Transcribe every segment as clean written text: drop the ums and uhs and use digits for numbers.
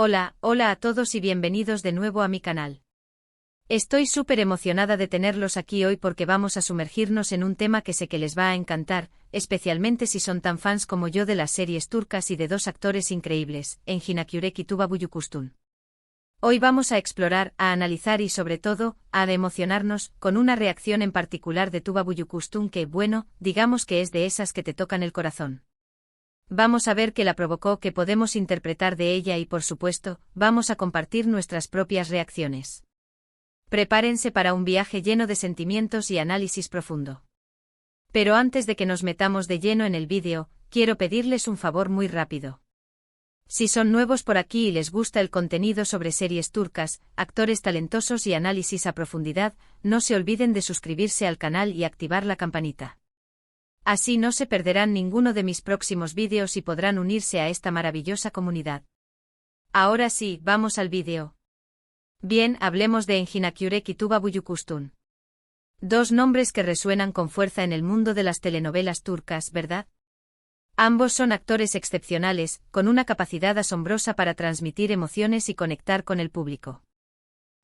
Hola a todos y bienvenidos de nuevo a mi canal. Estoy súper emocionada de tenerlos aquí hoy porque vamos a sumergirnos en un tema que sé que les va a encantar, especialmente si son tan fans como yo de las series turcas y de dos actores increíbles, Engin Akyürek y Tuba Büyüküstün. Hoy vamos a explorar, a analizar y sobre todo, a emocionarnos, con una reacción en particular de Tuba Büyüküstün que, bueno, digamos que es de esas que te tocan el corazón. Vamos a ver qué la provocó, qué podemos interpretar de ella y por supuesto, vamos a compartir nuestras propias reacciones. Prepárense para un viaje lleno de sentimientos y análisis profundo. Pero antes de que nos metamos de lleno en el vídeo, quiero pedirles un favor muy rápido. Si son nuevos por aquí y les gusta el contenido sobre series turcas, actores talentosos y análisis a profundidad, no se olviden de suscribirse al canal y activar la campanita. Así no se perderán ninguno de mis próximos vídeos y podrán unirse a esta maravillosa comunidad. Ahora sí, vamos al vídeo. Bien, hablemos de Engin Akyürek y Tuba Büyüküstün. Dos nombres que resuenan con fuerza en el mundo de las telenovelas turcas, ¿verdad? Ambos son actores excepcionales, con una capacidad asombrosa para transmitir emociones y conectar con el público.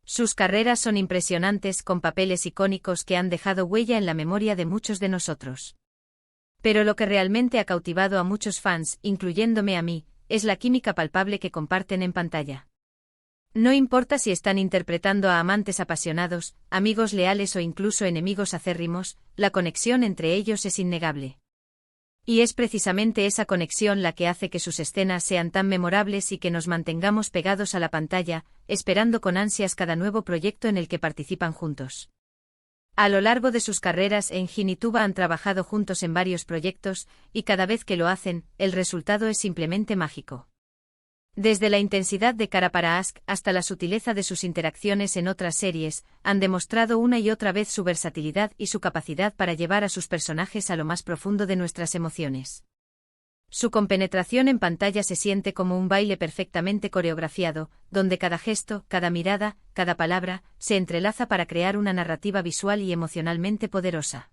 Sus carreras son impresionantes, con papeles icónicos que han dejado huella en la memoria de muchos de nosotros. Pero lo que realmente ha cautivado a muchos fans, incluyéndome a mí, es la química palpable que comparten en pantalla. No importa si están interpretando a amantes apasionados, amigos leales o incluso enemigos acérrimos, la conexión entre ellos es innegable. Y es precisamente esa conexión la que hace que sus escenas sean tan memorables y que nos mantengamos pegados a la pantalla, esperando con ansias cada nuevo proyecto en el que participan juntos. A lo largo de sus carreras, Engin y Tuba han trabajado juntos en varios proyectos, y cada vez que lo hacen, el resultado es simplemente mágico. Desde la intensidad de Kara para Aşk hasta la sutileza de sus interacciones en otras series, han demostrado una y otra vez su versatilidad y su capacidad para llevar a sus personajes a lo más profundo de nuestras emociones. Su compenetración en pantalla se siente como un baile perfectamente coreografiado, donde cada gesto, cada mirada, cada palabra, se entrelaza para crear una narrativa visual y emocionalmente poderosa.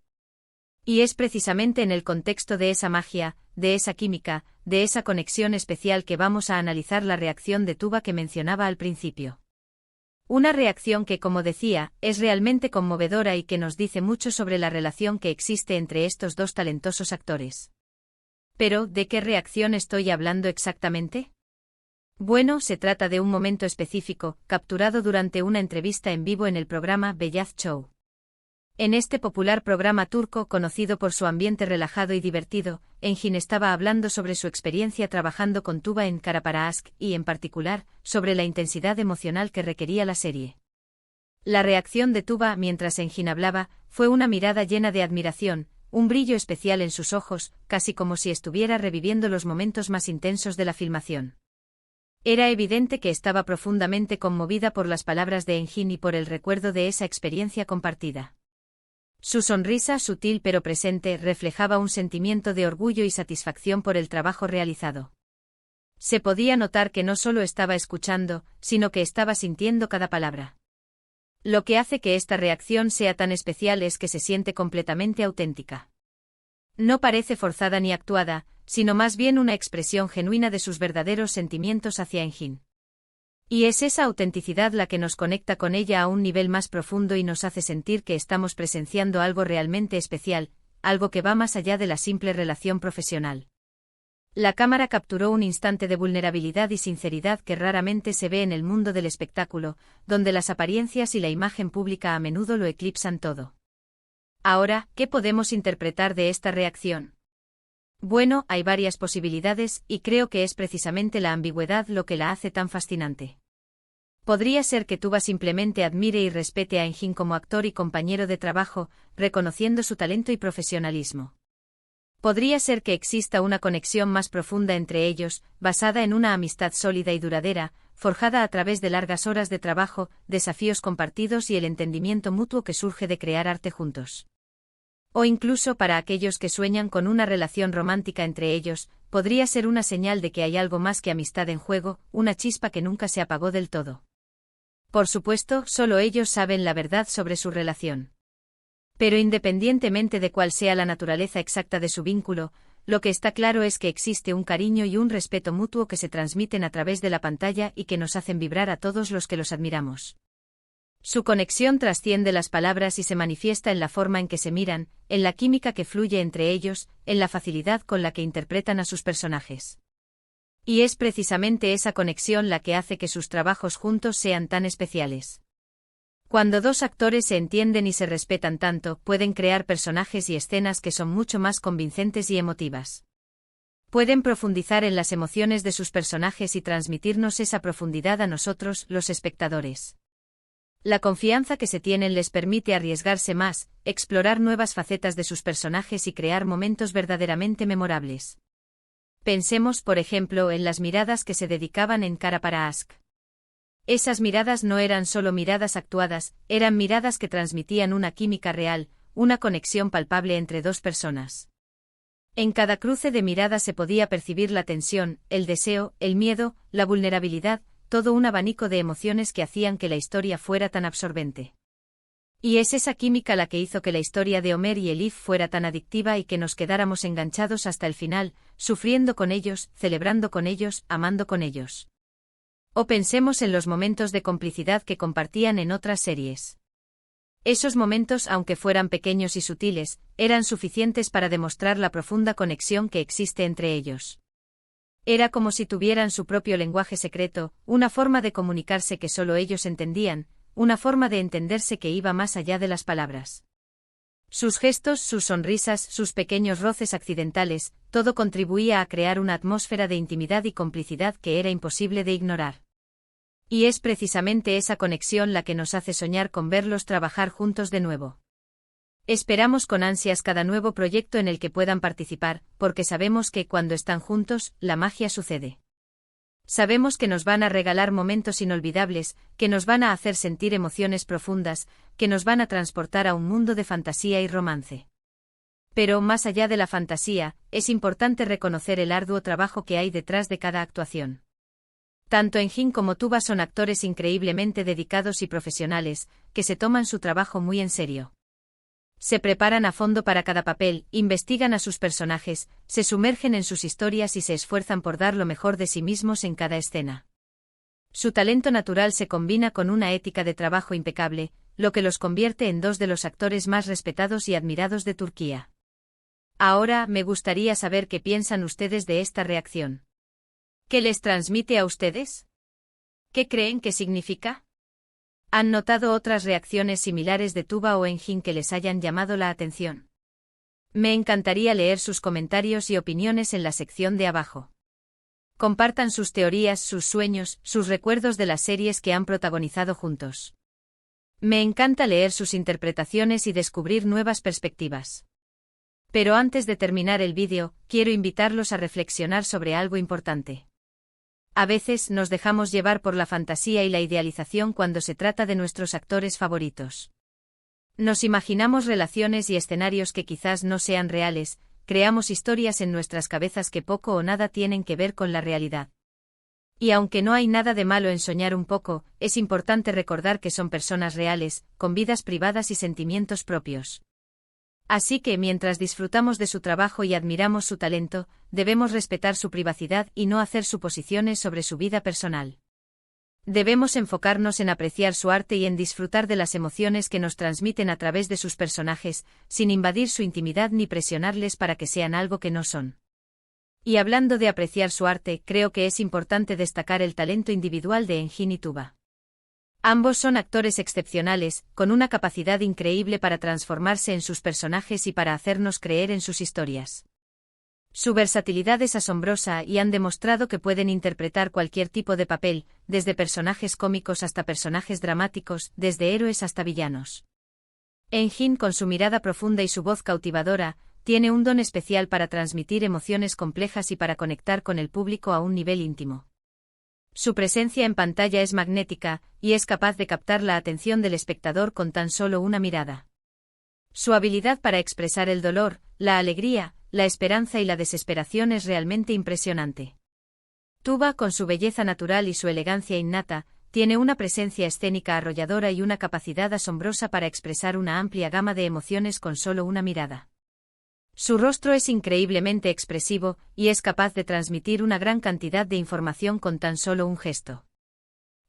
Y es precisamente en el contexto de esa magia, de esa química, de esa conexión especial que vamos a analizar la reacción de Tuba que mencionaba al principio. Una reacción que, como decía, es realmente conmovedora y que nos dice mucho sobre la relación que existe entre estos dos talentosos actores. Pero, ¿de qué reacción estoy hablando exactamente? Bueno, se trata de un momento específico, capturado durante una entrevista en vivo en el programa Beyaz Show. En este popular programa turco conocido por su ambiente relajado y divertido, Engin estaba hablando sobre su experiencia trabajando con Tuba en Kara para Aşk y, en particular, sobre la intensidad emocional que requería la serie. La reacción de Tuba mientras Engin hablaba fue una mirada llena de admiración, un brillo especial en sus ojos, casi como si estuviera reviviendo los momentos más intensos de la filmación. Era evidente que estaba profundamente conmovida por las palabras de Engin y por el recuerdo de esa experiencia compartida. Su sonrisa, sutil pero presente, reflejaba un sentimiento de orgullo y satisfacción por el trabajo realizado. Se podía notar que no solo estaba escuchando, sino que estaba sintiendo cada palabra. Lo que hace que esta reacción sea tan especial es que se siente completamente auténtica. No parece forzada ni actuada, sino más bien una expresión genuina de sus verdaderos sentimientos hacia Engin. Y es esa autenticidad la que nos conecta con ella a un nivel más profundo y nos hace sentir que estamos presenciando algo realmente especial, algo que va más allá de la simple relación profesional. La cámara capturó un instante de vulnerabilidad y sinceridad que raramente se ve en el mundo del espectáculo, donde las apariencias y la imagen pública a menudo lo eclipsan todo. Ahora, ¿qué podemos interpretar de esta reacción? Bueno, hay varias posibilidades, y creo que es precisamente la ambigüedad lo que la hace tan fascinante. Podría ser que Tuba simplemente admire y respete a Engin como actor y compañero de trabajo, reconociendo su talento y profesionalismo. Podría ser que exista una conexión más profunda entre ellos, basada en una amistad sólida y duradera, forjada a través de largas horas de trabajo, desafíos compartidos y el entendimiento mutuo que surge de crear arte juntos. O incluso para aquellos que sueñan con una relación romántica entre ellos, podría ser una señal de que hay algo más que amistad en juego, una chispa que nunca se apagó del todo. Por supuesto, solo ellos saben la verdad sobre su relación. Pero independientemente de cuál sea la naturaleza exacta de su vínculo, lo que está claro es que existe un cariño y un respeto mutuo que se transmiten a través de la pantalla y que nos hacen vibrar a todos los que los admiramos. Su conexión trasciende las palabras y se manifiesta en la forma en que se miran, en la química que fluye entre ellos, en la facilidad con la que interpretan a sus personajes. Y es precisamente esa conexión la que hace que sus trabajos juntos sean tan especiales. Cuando dos actores se entienden y se respetan tanto, pueden crear personajes y escenas que son mucho más convincentes y emotivas. Pueden profundizar en las emociones de sus personajes y transmitirnos esa profundidad a nosotros, los espectadores. La confianza que se tienen les permite arriesgarse más, explorar nuevas facetas de sus personajes y crear momentos verdaderamente memorables. Pensemos, por ejemplo, en las miradas que se dedicaban en Cara para Ask. Esas miradas no eran solo miradas actuadas, eran miradas que transmitían una química real, una conexión palpable entre dos personas. En cada cruce de miradas se podía percibir la tensión, el deseo, el miedo, la vulnerabilidad, todo un abanico de emociones que hacían que la historia fuera tan absorbente. Y es esa química la que hizo que la historia de Homer y Elif fuera tan adictiva y que nos quedáramos enganchados hasta el final, sufriendo con ellos, celebrando con ellos, amando con ellos. O pensemos en los momentos de complicidad que compartían en otras series. Esos momentos, aunque fueran pequeños y sutiles, eran suficientes para demostrar la profunda conexión que existe entre ellos. Era como si tuvieran su propio lenguaje secreto, una forma de comunicarse que solo ellos entendían, una forma de entenderse que iba más allá de las palabras. Sus gestos, sus sonrisas, sus pequeños roces accidentales, todo contribuía a crear una atmósfera de intimidad y complicidad que era imposible de ignorar. Y es precisamente esa conexión la que nos hace soñar con verlos trabajar juntos de nuevo. Esperamos con ansias cada nuevo proyecto en el que puedan participar, porque sabemos que, cuando están juntos, la magia sucede. Sabemos que nos van a regalar momentos inolvidables, que nos van a hacer sentir emociones profundas, que nos van a transportar a un mundo de fantasía y romance. Pero, más allá de la fantasía, es importante reconocer el arduo trabajo que hay detrás de cada actuación. Tanto Engin como Tuba son actores increíblemente dedicados y profesionales, que se toman su trabajo muy en serio. Se preparan a fondo para cada papel, investigan a sus personajes, se sumergen en sus historias y se esfuerzan por dar lo mejor de sí mismos en cada escena. Su talento natural se combina con una ética de trabajo impecable, lo que los convierte en dos de los actores más respetados y admirados de Turquía. Ahora, me gustaría saber qué piensan ustedes de esta reacción. ¿Qué les transmite a ustedes? ¿Qué creen que significa? ¿Han notado otras reacciones similares de Tuba o Engin que les hayan llamado la atención? Me encantaría leer sus comentarios y opiniones en la sección de abajo. Compartan sus teorías, sus sueños, sus recuerdos de las series que han protagonizado juntos. Me encanta leer sus interpretaciones y descubrir nuevas perspectivas. Pero antes de terminar el vídeo, quiero invitarlos a reflexionar sobre algo importante. A veces nos dejamos llevar por la fantasía y la idealización cuando se trata de nuestros actores favoritos. Nos imaginamos relaciones y escenarios que quizás no sean reales, creamos historias en nuestras cabezas que poco o nada tienen que ver con la realidad. Y aunque no hay nada de malo en soñar un poco, es importante recordar que son personas reales, con vidas privadas y sentimientos propios. Así que mientras disfrutamos de su trabajo y admiramos su talento, debemos respetar su privacidad y no hacer suposiciones sobre su vida personal. Debemos enfocarnos en apreciar su arte y en disfrutar de las emociones que nos transmiten a través de sus personajes, sin invadir su intimidad ni presionarles para que sean algo que no son. Y hablando de apreciar su arte, creo que es importante destacar el talento individual de Engin y Tuba. Ambos son actores excepcionales, con una capacidad increíble para transformarse en sus personajes y para hacernos creer en sus historias. Su versatilidad es asombrosa y han demostrado que pueden interpretar cualquier tipo de papel, desde personajes cómicos hasta personajes dramáticos, desde héroes hasta villanos. Engin, con su mirada profunda y su voz cautivadora, tiene un don especial para transmitir emociones complejas y para conectar con el público a un nivel íntimo. Su presencia en pantalla es magnética, y es capaz de captar la atención del espectador con tan solo una mirada. Su habilidad para expresar el dolor, la alegría, la esperanza y la desesperación es realmente impresionante. Tuba, con su belleza natural y su elegancia innata, tiene una presencia escénica arrolladora y una capacidad asombrosa para expresar una amplia gama de emociones con solo una mirada. Su rostro es increíblemente expresivo, y es capaz de transmitir una gran cantidad de información con tan solo un gesto.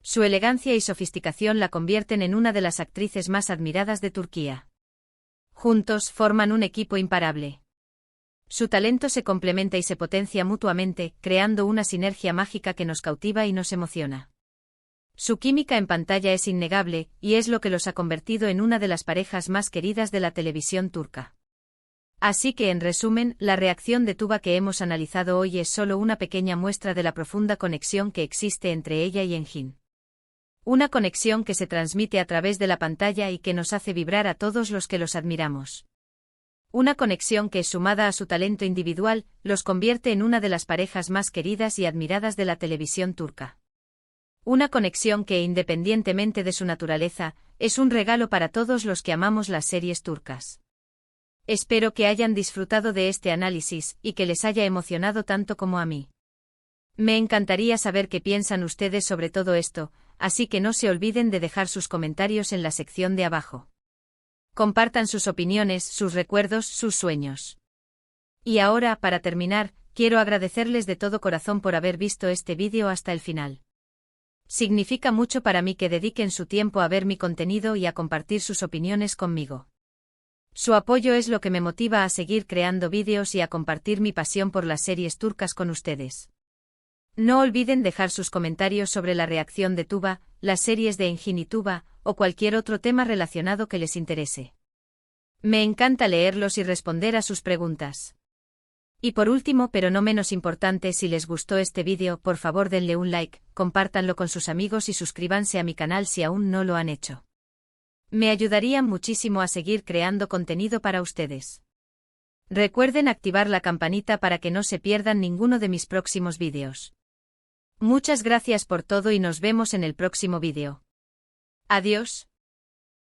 Su elegancia y sofisticación la convierten en una de las actrices más admiradas de Turquía. Juntos forman un equipo imparable. Su talento se complementa y se potencia mutuamente, creando una sinergia mágica que nos cautiva y nos emociona. Su química en pantalla es innegable, y es lo que los ha convertido en una de las parejas más queridas de la televisión turca. Así que, en resumen, la reacción de Tuba que hemos analizado hoy es solo una pequeña muestra de la profunda conexión que existe entre ella y Engin. Una conexión que se transmite a través de la pantalla y que nos hace vibrar a todos los que los admiramos. Una conexión que, sumada a su talento individual, los convierte en una de las parejas más queridas y admiradas de la televisión turca. Una conexión que, independientemente de su naturaleza, es un regalo para todos los que amamos las series turcas. Espero que hayan disfrutado de este análisis y que les haya emocionado tanto como a mí. Me encantaría saber qué piensan ustedes sobre todo esto, así que no se olviden de dejar sus comentarios en la sección de abajo. Compartan sus opiniones, sus recuerdos, sus sueños. Y ahora, para terminar, quiero agradecerles de todo corazón por haber visto este vídeo hasta el final. Significa mucho para mí que dediquen su tiempo a ver mi contenido y a compartir sus opiniones conmigo. Su apoyo es lo que me motiva a seguir creando vídeos y a compartir mi pasión por las series turcas con ustedes. No olviden dejar sus comentarios sobre la reacción de Tuba, las series de Engin y Tuba, o cualquier otro tema relacionado que les interese. Me encanta leerlos y responder a sus preguntas. Y por último, pero no menos importante, si les gustó este vídeo, por favor denle un like, compártanlo con sus amigos y suscríbanse a mi canal si aún no lo han hecho. Me ayudarían muchísimo a seguir creando contenido para ustedes. Recuerden activar la campanita para que no se pierdan ninguno de mis próximos vídeos. Muchas gracias por todo y nos vemos en el próximo vídeo. Adiós.